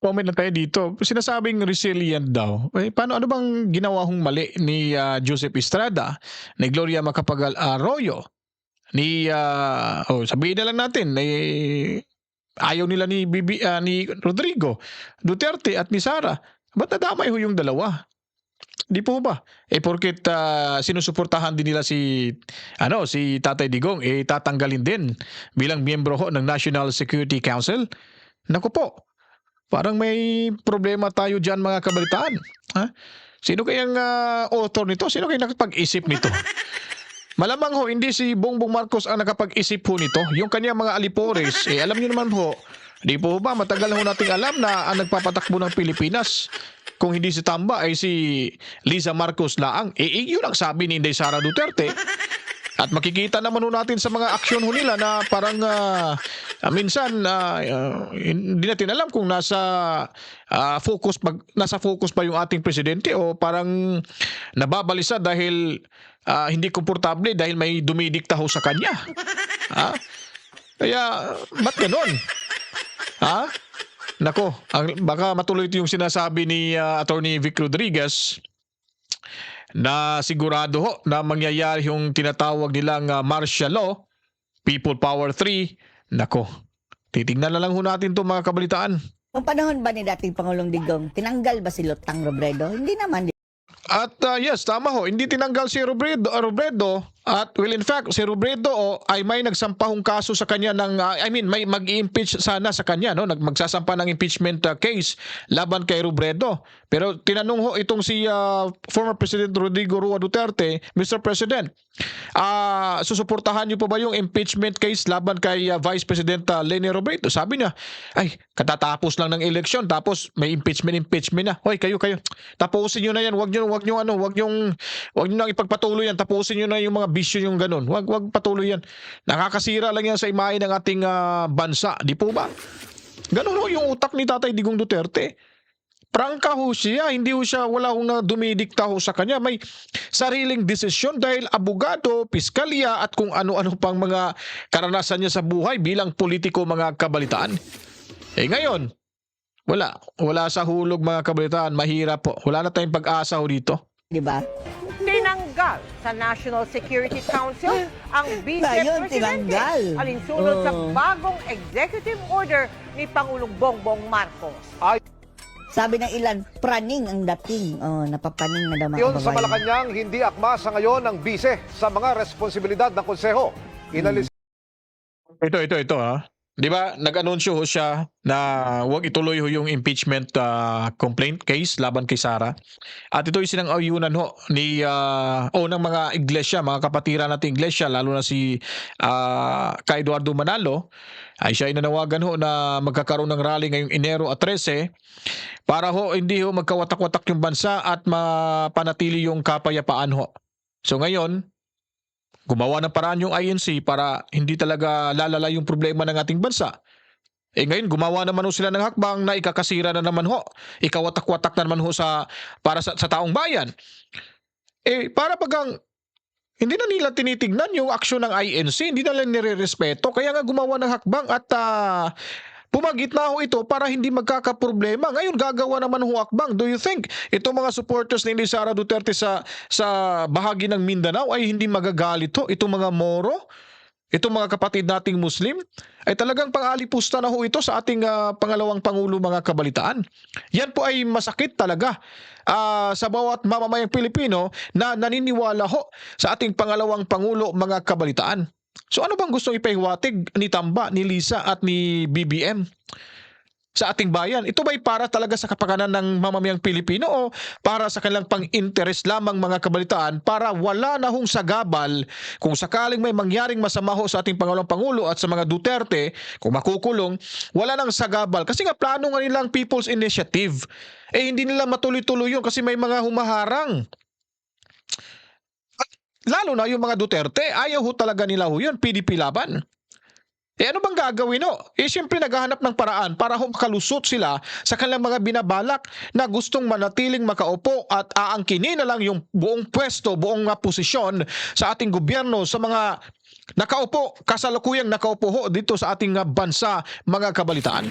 Comment na tayo dito. Sinasabing resilient daw. Paano, ano bang ginawa hong mali ni Joseph Estrada, ni Gloria Macapagal Arroyo, ni sabihin na lang natin, ayaw nila ni ni Rodrigo Duterte at ni Sara. Ba't nadamay ho yung dalawa? Di po ba? Porket sinusuportahan din nila si Tatay Digong, tatanggalin din bilang miyembro ho ng National Security Council. Naku po, parang may problema tayo dyan, mga kabalitaan. Sino kayang author nito? Sino kayang nakapag-isip nito? Malamang ho, hindi si Bongbong Marcos ang nakapag-isip ho nito. Yung kanyang mga alipores, alam niyo naman ho, di po ba, matagal na ho nating alam na ang nagpapatakbo ng Pilipinas, kung hindi si Tamba, ay si Liza Marcos laang. Yun ang sabi ni Inday Sara Duterte. At makikita naman ho natin sa mga aksyon ho nila na parang minsan hindi natin alam kung nasa focus pa yung ating presidente o parang nababalisa dahil hindi komportable dahil may dumidikta ho sa kanya. Kaya ba't ganon? Nako, baka matuloy ito yung sinasabi ni Attorney Vic Rodriguez na sigurado ho na mangyayari yung tinatawag nilang martial law, People Power 3. Nako, titignan na lang ho natin to, mga kabalitaan. Kung panahon ba ni dating Pangulong Digong, tinanggal ba si Lutang Robredo? Hindi naman. At yes, tama ho, hindi tinanggal si Robredo at in fact si Robredo ay may nagsampahong kaso sa kanya ng may mag-i-impeach sana sa kanya, no? Magsasampa ng impeachment case laban kay Robredo. Pero tinanong ho itong si former President Rodrigo Roa Duterte, Mr. President, susuportahan niyo po ba yung impeachment case laban kay Vice President Leni Robredo? Sabi niya, ay katatapos lang ng eleksyon tapos may impeachment na. Hoy, kayo tapusin niyo na yan. Wag niyo nang ipagpatuloy yan. Tapusin niyo na yung mga bisyo yung ganun. Wag patuloy yan. Nakakasira lang yan sa imahe ng ating bansa. Di po ba? Ganun ho yung utak ni Tatay Digong Duterte. Prangka ho siya. Hindi ho siya, wala hong dumidikta ho sa kanya. May sariling desisyon dahil abogado, piskalya at kung ano-ano pang mga karanasan niya sa buhay bilang politiko, mga kabalitaan. Ngayon, wala sa hulog, mga kabalitaan. Mahirap po. Wala na tayong pag-asa ho dito. Diba? Tinanggal sa National Security Council ang Vice Ayun, Presidente tinanggal. alinsunod sa bagong executive order ni Pangulong Bongbong Marcos. Sabi ng ilan, praning ang dating. Napapaning na daw, mga Yun sa kababayan. Malacanang, hindi akma sa ngayon ang bise sa mga responsibilidad ng konseho. Inalis Ito 'di ba, nag-anunsyo ho siya na huwag ituloy ho yung impeachment complaint case laban kay Sara. At ito yung sinang-ayunan ho ni ng mga iglesia, mga kapatiran nating iglesia, lalo na si kay Eduardo Manalo, ay siya ay nanawagan ho na magkakaroon ng rally ngayong Enero 13 para ho hindi ho magkawatak-watak yung bansa at mapanatili yung kapayapaan ho. So ngayon, gumawa ng paraan yung INC para hindi talaga lalala yung problema ng ating bansa. Ngayon, gumawa naman ho sila ng hakbang na ikakasira na naman ho. Ikawatak-watak na naman ho para sa taong bayan. Para bagang hindi na nila tinitignan yung aksyon ng INC, hindi na nila nire-respeto. Kaya nga gumawa ng hakbang at pumagit na ho ito para hindi magkakaproblema. Ngayon, gagawa naman ho hakbang. Do you think itong mga supporters ni Sara Duterte sa bahagi ng Mindanao ay hindi magagalit ho? Itong mga Moro, itong mga kapatid nating Muslim, ay talagang pang-alipusta na ho ito sa ating pangalawang Pangulo, mga kabalitaan. Yan po ay masakit talaga sa bawat mamamayang Pilipino na naniniwala ho sa ating pangalawang Pangulo, mga kabalitaan. So ano bang gustong ipahiwatig ni Tamba, ni Lisa at ni BBM sa ating bayan? Ito ba'y para talaga sa kapakanan ng mamamayang Pilipino o para sa kanilang pang-interest lamang, mga kabalitaan, para wala na hong sagabal kung sakaling may mangyaring masama ho sa ating Pangulong Pangulo at sa mga Duterte, kung makukulong, wala nang sagabal. Kasi nga plano nga nilang People's Initiative. Hindi nila matuloy-tuloy yun kasi may mga humaharang. Lalo na yung mga Duterte, ayaw ho talaga nila ho yun, PDP laban. Ano bang gagawin ho? Siyempre naghahanap ng paraan para ho makalusot sila sa kanilang mga binabalak na gustong manatiling makaupo at aangkinin na lang yung buong pwesto, buong posisyon sa ating gobyerno, sa mga kasalukuyang nakaupo ho dito sa ating bansa, mga kabalitaan.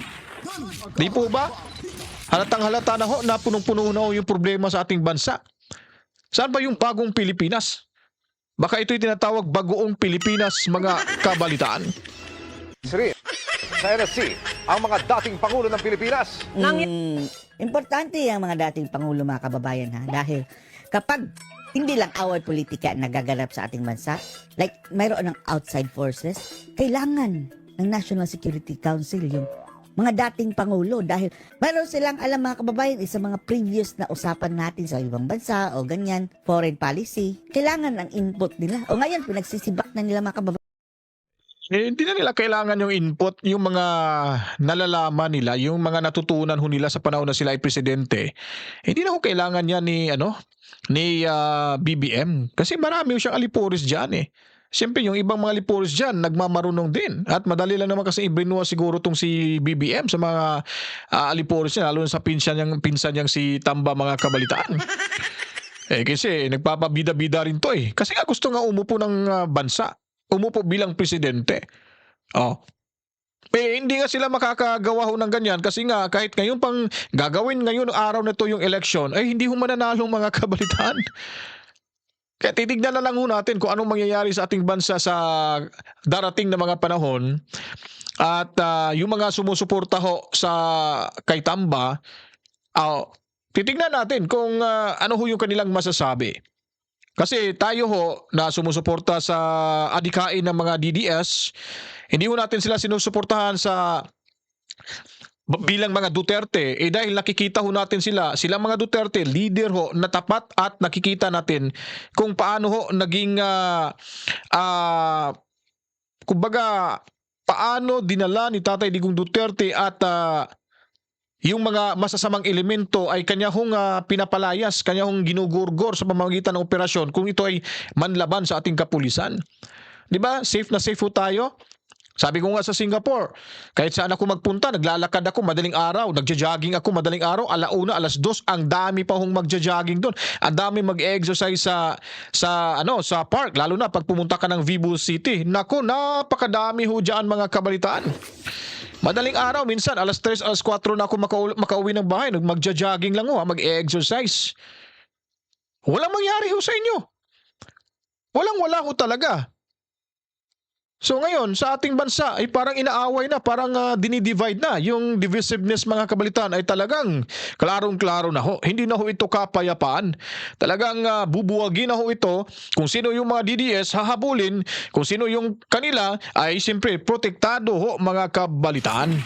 Di po ba? Halatang halata na ho na punong-puno na ho yung problema sa ating bansa. Saan ba yung bagong Pilipinas? Baka ito'y tinatawag bagoong Pilipinas, mga kabalitaan. Sri, sa NSC, ang mga dating Pangulo ng Pilipinas. Importante ang mga dating Pangulo, mga kababayan, ha? Dahil kapag hindi lang away politika ang nagaganap sa ating bansa, like mayroon ng outside forces, kailangan ng National Security Council yung mga dating Pangulo dahil mayroon silang alam, mga kababayan, sa mga previous na usapan natin sa ibang bansa o ganyan, foreign policy, kailangan ang input nila. O ngayon, pinagsisibak na nila, mga kababayan. Hindi na nila kailangan yung input, yung mga nalalaman nila, yung mga natutunan ho nila sa panahon na sila ay presidente. Hindi na ho kailangan yan ni BBM kasi marami ho siyang alipuris diyan eh. Siyempre yung ibang mga alipuris diyan nagmamarunong din at madali lang naman kasi ibinua siguro tong si BBM sa mga alipuris niya, lalo na sa pinsan niyang si Tamba, mga kabalitaan. Kasi nagpapabida-bida rin to eh. Kasi nga gusto nga umupo ng bansa. Umupo bilang presidente. Hindi nga sila makakagawa ho ng ganyan kasi nga kahit ngayon pang gagawin ngayon araw na to yung election, ay hindi ho mananalo, mga kabalitaan. Kaya titignan na lang ho natin kung anong mangyayari sa ating bansa sa darating na mga panahon. At yung mga sumusuporta ho sa kay Tamba, titignan natin kung ano ho yung kanilang masasabi. Kasi tayo ho na sumusuporta sa adikain ng mga DDS, hindi ho natin sila sinusuportahan bilang mga Duterte dahil nakikita ho natin silang mga Duterte, leader ho na tapat at nakikita natin kung paano ho naging kumbaga paano dinala ni Tatay Digong Duterte at yung mga masasamang elemento ay kanya hong pinapalayas, kanya hong ginugurgor sa pamamagitan ng operasyon kung ito ay manlaban sa ating kapulisan. 'Di ba? Safe na safe ho tayo. Sabi ko nga sa Singapore, kahit saan ako magpunta, naglalakad ako madaling araw, nagja-jogging ako madaling araw, 1:00, 2:00, ang dami pa hong magja-jogging doon. Ang dami mag-exercise sa park, lalo na pag pumunta ka ng Vibu City. Nako, napakadami ho diyan, mga kabalitaan. Madaling araw, minsan, 3:00, 4:00 na ako makauwi ng bahay. Magja-jogging lang ho, mag-exercise. Walang mangyari ho sa inyo. Walang-wala ho talaga. So ngayon, sa ating bansa ay parang inaaway na, parang dinidivide na. Yung divisiveness mga kabalitaan ay talagang klarong-klaro na ho. Hindi na ho ito kapayapaan. Talagang bubuwagin na ho ito. Kung sino yung mga DDS, hahabulin. Kung sino yung kanila ay siyempre protektado ho mga kabalitaan.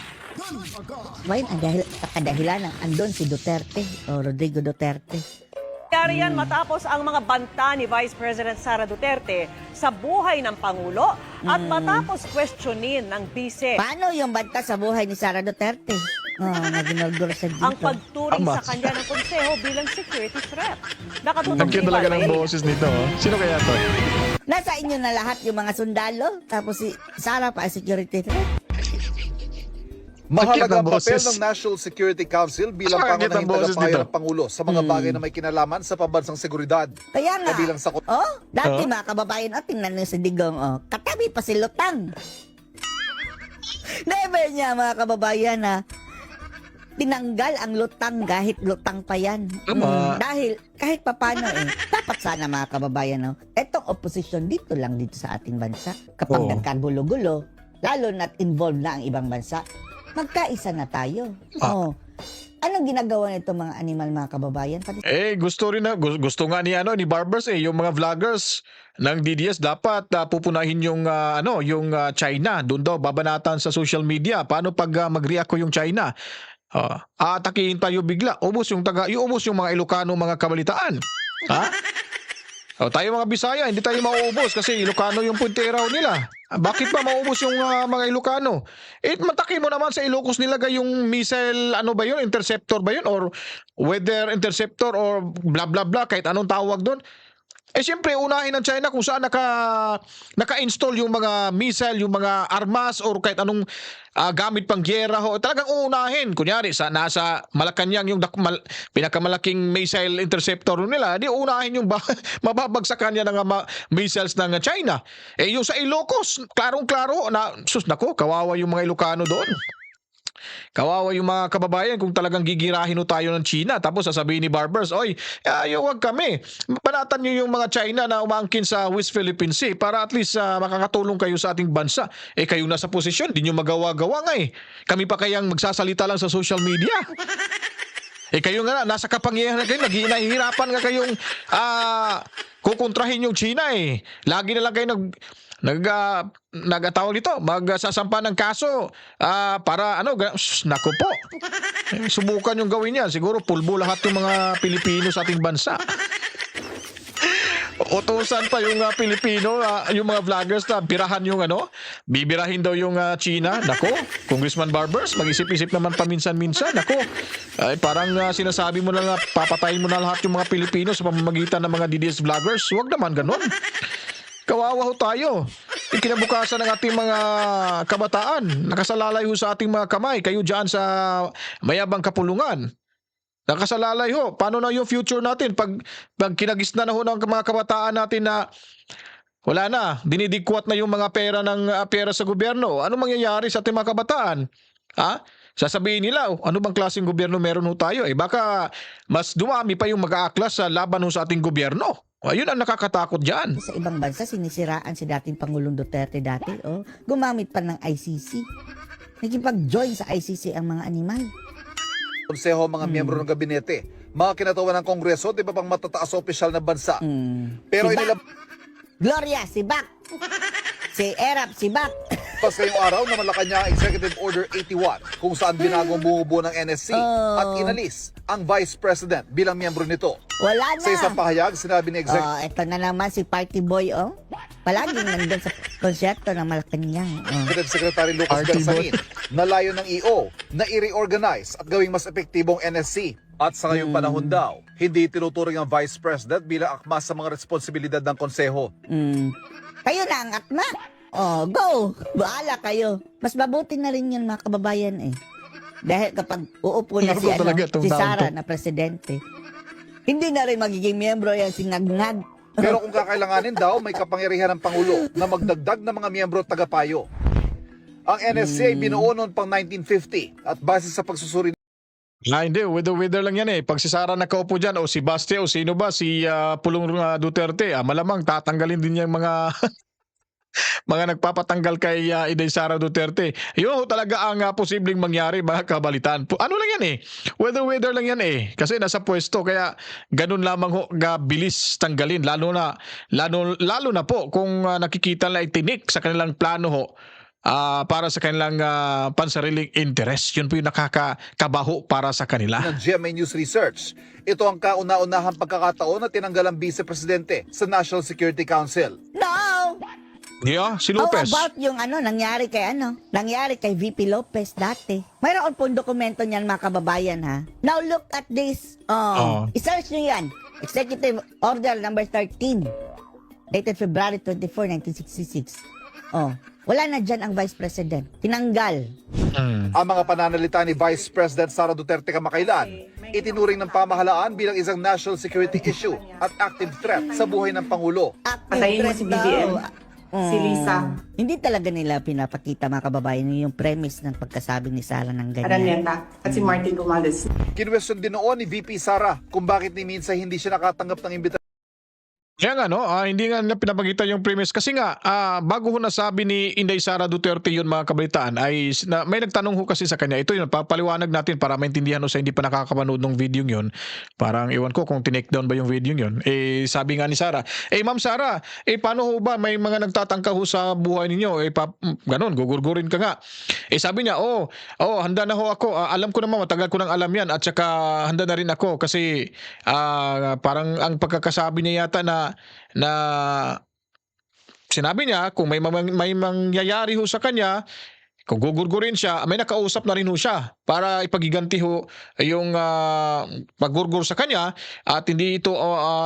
Ngayon, sa kadahilan ng andon si Duterte o Rodrigo Duterte. Nangyari yan matapos ang mga banta ni Vice President Sara Duterte sa buhay ng Pangulo at matapos questionin ng bise Paano yung banta sa buhay ni Sara Duterte? Na ginagor sa dito. ang pagturing sa kanya ng konseho bilang security threat. Nakatutok Nagkita talaga ng boses nito. Sino kaya to? Nasa inyo na lahat yung mga sundalo, tapos si Sara pa ay security threat. Mahalaga ang Ang papel boses. ng National Security Council bilang Bakit ang pangunahing boses tagapayo nito? ng Pangulo sa mga bagay na may kinalaman sa pambansang seguridad. Kaya nga, Kabilang sa dati mga kababayan, tingnan nyo si Digong, katabi pa si Lutang. Never niya mga kababayan tinanggal ang lutang kahit lutang pa yan. Dahil kahit papano dapat sana mga kababayan, etong opposition dito sa ating bansa. Kapag nagkagulo-gulo, lalo na't involved na ang ibang bansa, magkaisa na tayo. Anong ginagawa nito mga animal mga kababayan? Gusto nga ni Barbers yung mga vloggers ng DDS dapat pupunahin yung China. Doon daw babanatan sa social media. Paano pag mag-react ko yung China? Atakihin tayo bigla. Ubos yung mga Ilocano mga kabalitaan. Ha? Tayo mga Bisaya, hindi tayo mauubos kasi Ilocano yung punteraw nila. Bakit ba maubos yung mga Ilocano? Mataki mo naman sa Ilocos nilagay yung missile, interceptor ba yun? Or weather interceptor or blah blah blah, kahit anong tawag doon. Siyempre, unahin ng China kung saan naka-install yung mga missile, yung mga armas, or kahit anong gamit pang gyera ho. Talagang unahin. Kunyari, nasa Malacanang yung pinakamalaking missile interceptor nila, di unahin yung mababagsakan niya ng missiles ng China. Yung sa Ilocos, klarong-klaro, kawawa yung mga Ilocano doon. Kawawa yung mga kababayan kung talagang gigirahin tayo ng China. Tapos sasabihin ni Barbers, huwag kami. Panatan nyo yung mga China na umaangkin sa West Philippine Sea para at least makakatulong kayo sa ating bansa. Kayo nasa posisyon, di nyo magawa-gawa nga Kami pa kayang magsasalita lang sa social media. Kayo nga nasa kapangyarihan kayo, nahihirapan nga kayong kukontrahin yung China Lagi na lang kayo nagtawag dito, magsasampa ng kaso para naku po. Subukan yung gawin yan. Siguro pulbo lahat yung mga Pilipino sa ating bansa. Utusan pa yung Pilipino, yung mga vloggers na birahan yung bibirahin daw yung China. Nako, Congressman Barbers, mag-isip-isip naman paminsan-minsan. Nako, parang sinasabi mo na papatayin mo na lahat yung mga Pilipino sa pamamagitan ng mga DDS vloggers. Huwag naman ganon. Kawawa ho tayo. Kinabukasan ng ating mga kabataan. Nakasalalay ho sa ating mga kamay. Kayo dyan sa mayabang kapulungan. Nakasalalay ho. Paano na yung future natin? Pag kinagisna na ho ng mga kabataan natin na wala na, dinidikwat na yung mga pera sa gobyerno. Ano mangyayari sa ating mga kabataan? Sasabihin nila, ano bang klaseng gobyerno meron ho tayo? Baka mas dumami pa yung mag-aaklas sa laban ho sa ating gobyerno. Ayun ang nakakatakot dyan. Sa ibang bansa, sinisiraan si dating Pangulong Duterte dati. Gumamit pa ng ICC. Nagkipag-join sa ICC ang mga animal. Konseho, mga miyembro ng gabinete, mga kinatawa ng Kongreso, di ba pang matataas opisyal na bansa. Pero Gloria, si Bak. Si Erap, si Bak. Pas ngayong araw na Malacanang Executive Order 81 kung saan binagong bumubuo ng NSC at inalis ang Vice President bilang miyembro nito. Wala na. Sa isang pahayag, sinabi ni Executive Ito na naman si Party Boy, palaging nandun sa konsyerto ng Malacanang. Secretary Lucas Bersamin na layo ng EO na i-reorganize at gawing mas epektibong NSC. At sa ngayong panahon daw, hindi tinuturing ang Vice President bilang akma sa mga responsibilidad ng konseho. Kayo na ang akma. Go! Bahala kayo. Mas mabuti na rin yun mga kababayan Dahil kapag uupo na si Sara na presidente, hindi na rin magiging miyembro yan si Ngag-Ngag. Pero kung kakailanganin daw, may kapangyarihan ng Pangulo na magdagdag ng mga miyembro at tagapayo. Ang NSC ay binuo noon pang 1950 at base sa pagsusuri Hindi, wither lang yan Pag si Sara nakaupo dyan, o si Baste, o sino ba, si Pulong Duterte, malamang tatanggalin din niya yung mga mga nagpapatanggal kay Inday Sara Duterte. Yun ho talaga ang posibleng mangyari, mga kabalitaan. Ano lang yan eh, weather lang yan eh, kasi nasa pwesto, kaya ganun lamang ho bilis tanggalin, lalo na po kung nakikita na itinik sa kanilang plano ho para sa kanilang pansariling interest. Yun po yung nakakabaho para sa kanila. Ng GMA News Research. Ito ang kauna-unahang pagkakataon na tinanggal ang Vice Presidente sa National Security Council. No! Yeah, si Lopez. How about yung nangyari kay VP Lopez dati. Mayroon pong dokumento niyan, mga kababayan, ha. Now look at this. I-search nyo yan. Executive Order number 13. Dated February 24, 1966. Wala na dyan ang Vice President. Tinanggal. Ang mga pananalita ni Vice President Sara Duterte kamakailan, itinuring ng pamahalaan bilang isang national security issue at active threat sa buhay ng Pangulo. Patayin mo si BBM. Si Lisa. Hindi talaga nila pinapakita, mga kababayan, yung premise ng pagkasabi ni Sara ng ganyan. Araneta at si Martin Gumales. Kinwestiyon din noon ni VP Sara kung bakit ni minsan hindi siya nakatanggap ng imbitasyon. Kaya nga hindi nga nila pinapakita yung premise kasi nga bago ho nasabi ni Inday Sara Duterte yun, mga kabalitaan, ay may nagtanong ho kasi sa kanya. Ito yun, papaliwanag natin para maintindihan ho sa hindi pa nakakapanood ng video yun. Parang iwan ko kung tinake down ba yung video yun. Sabi nga ni Sara, Ma'am Sara, paano ho ba may mga nagtatangka ho sa buhay ninyo? Ganun, gugurgurin ka nga. Sabi niya, handa na ho ako. Alam ko naman, matagal ko nang alam yan, at saka handa na rin ako kasi parang ang pagkakasabi niya yata na sinabi niya kung may mangyayari ho sa kanya, kung gugurgurin siya, may nakausap na rin ho siya para ipagiganti ho yung paggurgur sa kanya at hindi ito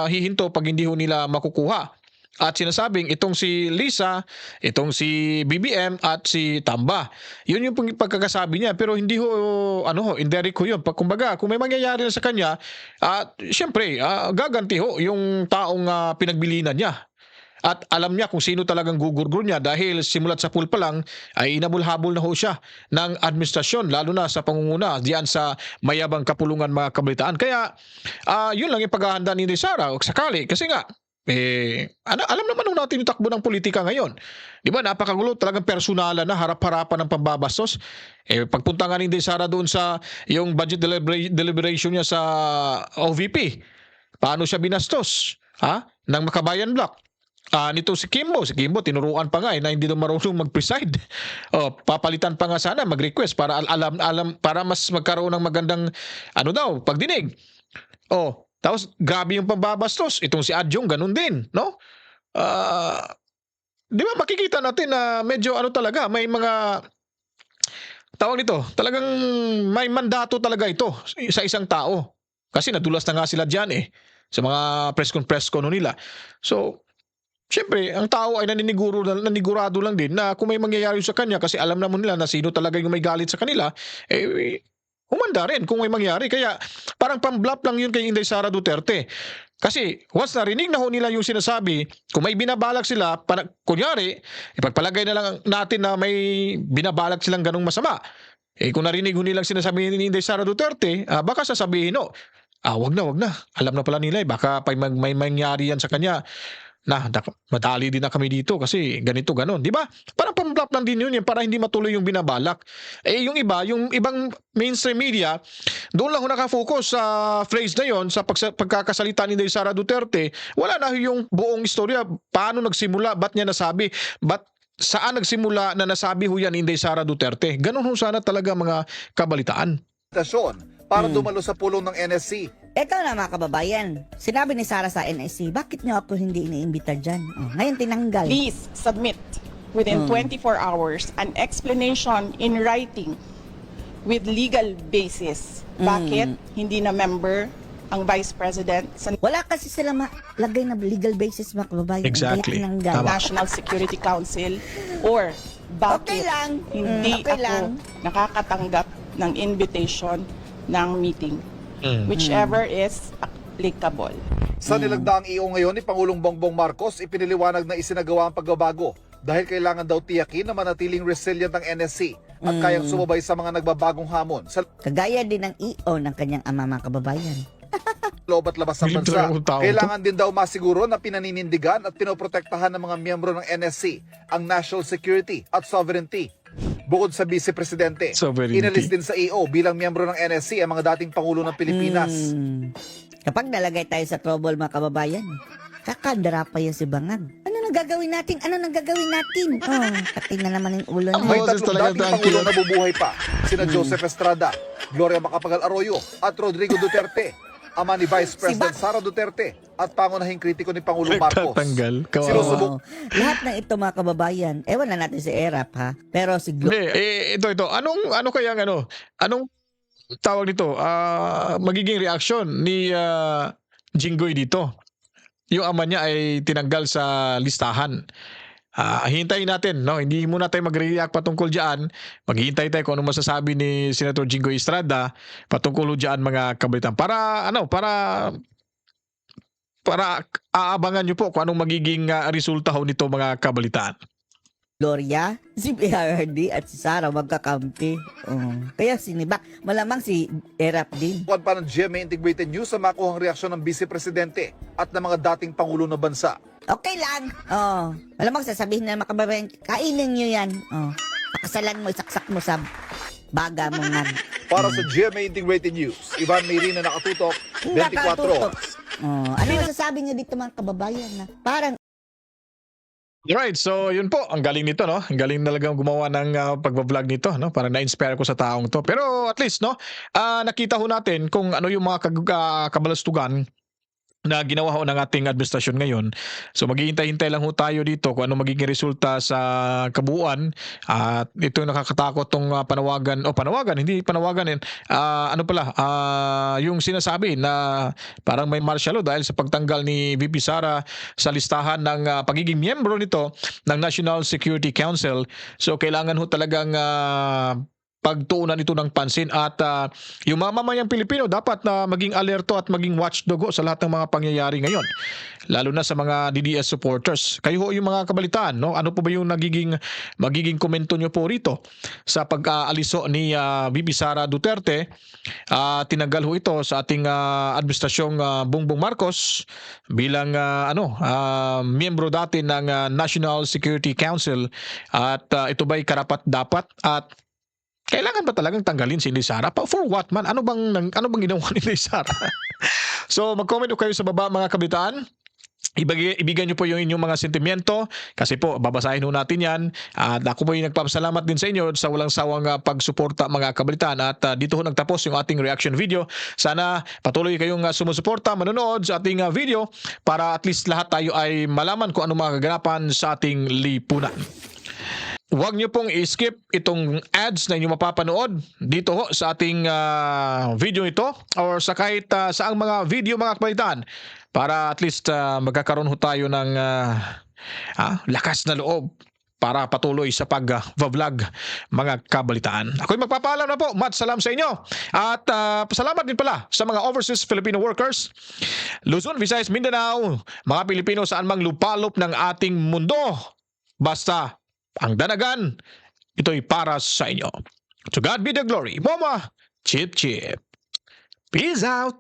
hihinto pag hindi ho nila makukuha. At sinasabing itong si Lisa, itong si BBM at si Tamba. Yun yung pagkakasabi niya, pero hindi ho indirect ho yun. Kumbaga, kung may mangyayari na sa kanya, siyempre gaganti ho yung taong pinagbilinan niya. At alam niya kung sino talagang gugurgur niya dahil simulat sa pool pa lang ay inabol-habol na ho siya ng administrasyon, lalo na sa pangunguna diyan sa mayabang kapulungan, mga kabalitaan. Kaya yun lang yung paghahanda ni Sara sakali, kasi nga alam naman natin yung takbo ng politika ngayon. Di ba, napakagulo, talagang personalan na, harap-harapan ng pambabastos. Pagpunta nga ni Sara doon sa yung budget deliberation niya sa OVP, paano siya binastos ng Makabayan Block? Nito si Kimbo tinuruan pa nga na hindi daw marunong mag-preside. Papalitan pa nga sana, mag-request para alam para mas magkaroon ng magandang pagdinig. Tapos grabe yung pambabastos. Itong si Adjong ganun din, no? Di ba makikita natin na medyo talaga, may mga tawag nito, talagang may mandato talaga ito sa isang tao. Kasi nadulas na nga sila diyan sa mga press con nila. So, siyempre, ang tao ay nanigurado lang din na kung may mangyayari sa kanya, kasi alam naman nila na sino talaga yung may galit sa kanila, humanda rin kung may mangyari. Kaya parang pambluff lang yun kay Inday Sara Duterte. Kasi once narinig na ho nila yung sinasabi, kung may binabalak sila, kunyari, ipagpalagay na lang natin na may binabalak silang ganong masama. Kung narinig ho nilang sinasabi ni Inday Sara Duterte, baka sasabihin, wag na. Alam na pala nila, baka may mangyari yan sa kanya. Madali din na kami dito kasi ganito ganon, di ba? Parang pambluff lang din yun para hindi matuloy yung binabalak. Yung ibang mainstream media, doon lang nakafocus sa phrase na yon, sa pagkakasalita ni Sara Duterte. Wala na yung buong istorya, paano nagsimula, ba't niya nasabi, saan nagsimula na nasabi ho yan Inday Sara Duterte. Ganon ho sana talaga, mga kabalitaan. Para dumalo sa pulong ng NSC. Ito na, mga kababayan. Sinabi ni Sara sa NSC, bakit niyo ako hindi iniimbita dyan? Ngayon tinanggal. Please submit within 24 hours an explanation in writing with legal basis. Bakit hindi na member ang Vice President sa Wala kasi sila malagay na legal basis, mga kababayan. Exactly. Kaya tinanggal. National Security Council, or bakit hindi ako nakakatanggap ng invitation ng meeting. Whichever is applicable. Sa nilagdaang EO ngayon ni Pangulong Bongbong Marcos, ipiniliwanag na isinagawa ang pagbabago dahil kailangan daw tiyakin na manatiling resilient ang NSC at kayang sumabay sa mga nagbabagong hamon. Kagaya din ng EO ng kanyang ama, mga kababayan. loob at labas ng Bilib bansa. talaga ang tao to. Kailangan din daw masiguro na pinaninindigan at pinoprotektahan ng mga miyembro ng NSC ang national security at sovereignty. Bukod sa Vice Presidente, Sovereignty. inalis din sa EO bilang miyembro ng NSC ang mga dating Pangulo ng Pilipinas. Kapag nalagay tayo sa trouble, mga kababayan, kakandara pa yan si Bangag. Ano nang gagawin natin? Pati na naman yung ulo Ang na. May boses tatlong talaga dating ang Pangulo cute. na bubuhay pa, sina Joseph Estrada, Gloria Macapagal Arroyo at Rodrigo Duterte, ama ni Vice President Sara Duterte at pangunahing kritiko ni Pangulong Marcos. Nagtatanggal. Kawawa. Sinusubok Lahat ng ito, mga kababayan, ewan na natin si Erap, ha? Pero si Hindi, ito. Ano kaya anong tawag nito? Magiging reaksyon ni Jinggoy dito. Yung ama niya ay tinanggal sa listahan. Hintayin natin, no? Hindi muna tayo mag-react patungkol diyan. Maghihintay tayo kung ano masasabi ni Senator Jinggoy Estrada patungkol diyan mga kabalitan. Para aabangan niyo po kung anong magiging resulta ho nito mga kabalitan. Gloria, si PRD at si Sara magkakampi. Kaya sinibak, malamang si Erap din. Buwan pa ng GMA Integrated News sa makuhang reaksyon ng Vice Presidente at ng mga dating Pangulo ng bansa. Okay lang. Malamang sasabihin na mga kababayan, kainin nyo yan. Pakasalan mo, isaksak mo sa baga mo nga. Para sa GMA Integrated News, Ivan Mayrin na nakatutok, 24. Ano masasabi nyo dito mga kababayan? Na parang Right, so yun po, ang galing nito, no? Ang galing talagang gumawa ng pagbablog nito, no? Parang na-inspire ko sa taong to. Pero at least, no, nakita ho natin kung ano yung mga kabalastugan na ginawa ho ng ating administrasyon ngayon. So maghihintay-hintay lang ho tayo dito kung ano magiging resulta sa kabuuan. At ito yung nakakatakot tong yung sinasabi na parang may martial law dahil sa pagtanggal ni VP Sara sa listahan ng pagiging miyembro nito ng National Security Council. So kailangan ho talagang pagtuunan ito ng pansin at yung mga mamayang Pilipino dapat na maging alerto at maging watchdog sa lahat ng mga pangyayari ngayon, lalo na sa mga DDS supporters. Kayo ho yung mga kabalitaan, no? Ano po ba yung magiging komento nyo po rito sa pag-aaliso ni VP Sara Duterte? Tinanggal ho ito sa ating administrasyong Bongbong Marcos bilang miyembro dati ng National Security Council at ito ba'y karapat-dapat at kailangan ba talagang tanggalin si Inday Sara? For what man? Ano bang ginawa ni Inday Sara? So mag-comment po kayo sa baba mga kabitaan. Ibigay nyo po yung inyong mga sentimiento kasi po babasahin ho natin yan at ako po yung nagpapasalamat din sa inyo sa walang sawang pagsuporta mga kabalitaan at dito ho nagtapos yung ating reaction video. Sana patuloy kayong sumusuporta, manonood sa ating video para at least lahat tayo ay malaman kung ano mga kaganapan sa ating lipunan. Huwag niyo pong i-skip itong ads na inyo mapapanood dito ho sa ating video ito or sa kahit saang mga video mga kabalitaan para at least magkakaroon ho tayo ng lakas na loob para patuloy sa pag-vlog mga kabalitaan. Ako'y magpapaalam na po. Salam sa inyo. At pasalamat din pala sa mga overseas Filipino workers, Luzon, Visayas, Mindanao, mga Pilipino saan mang lupalop ng ating mundo. Basta ang danagan, ito'y para sa inyo. To God be the glory. Mama, chip chip. Peace out.